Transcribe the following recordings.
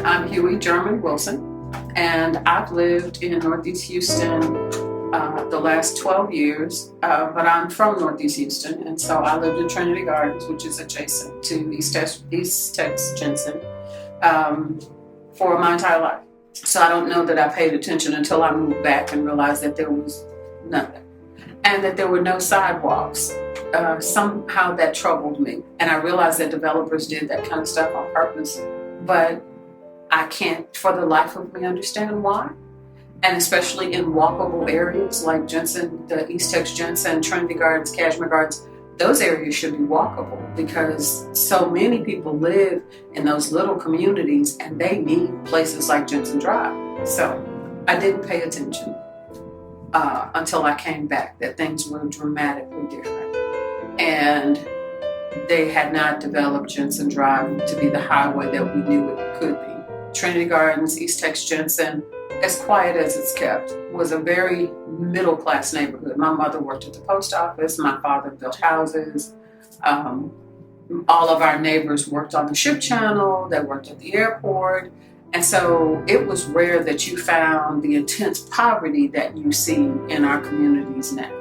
I'm Huey German Wilson, and I've lived in Northeast Houston the last 12 years, but I'm from Northeast Houston, and so I lived in Trinity Gardens, which is adjacent to East Tex Jensen, for my entire life. So I don't know that I paid attention until I moved back and realized that there was nothing, and that there were no sidewalks. Somehow that troubled me, and I realized that developers did that kind of stuff on purpose, but I can't for the life of me understand why. And especially in walkable areas like Jensen, the East Tex Jensen, Trinity Gardens, Cashmere Gardens, those areas should be walkable because so many people live in those little communities and they need places like Jensen Drive. So I didn't pay attention until I came back that things were dramatically different. And they had not developed Jensen Drive to be the highway that we knew it could be. Trinity Gardens, East Tex Jensen, as quiet as it's kept, was a very middle-class neighborhood. My mother worked at the post office. My father built houses. All of our neighbors worked on the ship channel. They worked at the airport. And so it was rare that you found the intense poverty that you see in our communities now.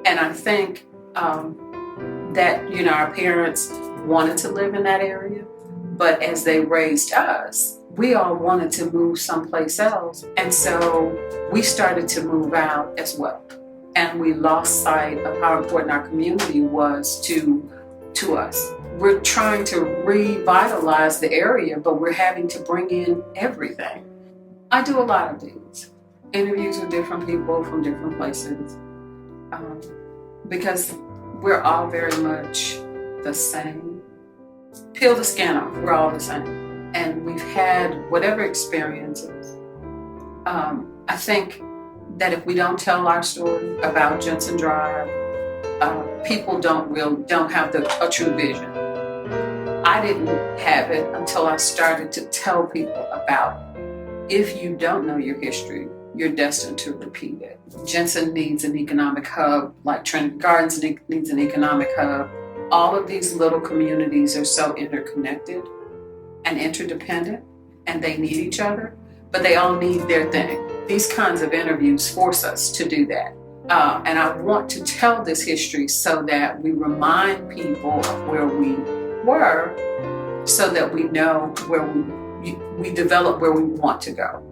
And I think that, our parents wanted to live in that area, but as they raised us, we all wanted to move someplace else. And so we started to move out as well. And we lost sight of how important our community was to us. We're trying to revitalize the area, but we're having to bring in everything. I do a lot of these interviews with different people from different places because we're all very much the same. Peel the skin off, we're all the same. And we've had whatever experiences. I think that if we don't tell our story about Jensen Drive, people don't have a true vision. I didn't have it until I started to tell people about, if you don't know your history, you're destined to repeat it. Jensen needs an economic hub, like Trinity Gardens needs an economic hub. All of these little communities are so interconnected and interdependent, and they need each other, but they all need their thing. These kinds of interviews force us to do that. And I want to tell this history so that we remind people of where we were, so that we know where we develop where we want to go.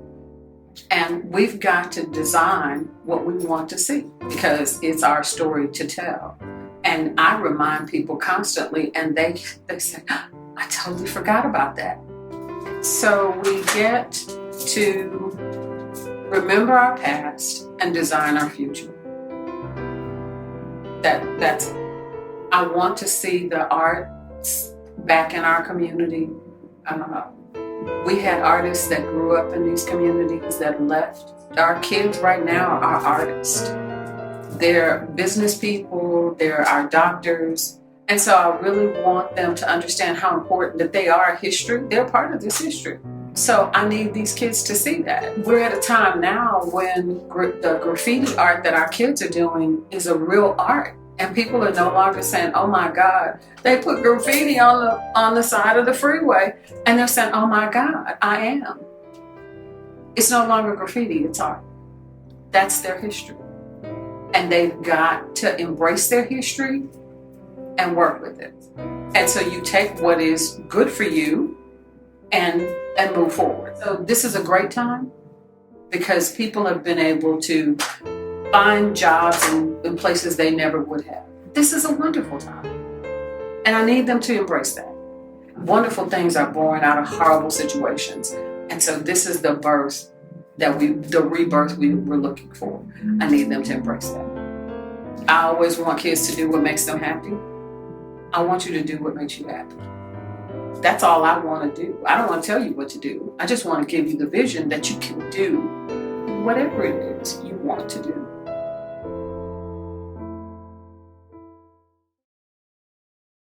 And we've got to design what we want to see because it's our story to tell. And I remind people constantly, and they say, I totally forgot about that. So we get to remember our past and design our future. That's it. I want to see the arts back in our community. We had artists that grew up in these communities that left. Our kids right now are artists. They're business people, they're our doctors. And so I really want them to understand how important that they are history. They're part of this history. So I need these kids to see that. We're at a time now when the graffiti art that our kids are doing is a real art. And people are no longer saying, oh my God, they put graffiti on the side of the freeway. And they're saying, oh my God, I am. It's no longer graffiti, it's art. That's their history. And they've got to embrace their history and work with it. And so you take what is good for you and move forward. So this is a great time because people have been able to find jobs in places they never would have. This is a wonderful time. And I need them to embrace that. Wonderful things are born out of horrible situations. And so this is the birth the rebirth we were looking for. I need them to embrace that. I always want kids to do what makes them happy. I want you to do what makes you happy. That's all I want to do. I don't want to tell you what to do. I just want to give you the vision that you can do whatever it is you want to do.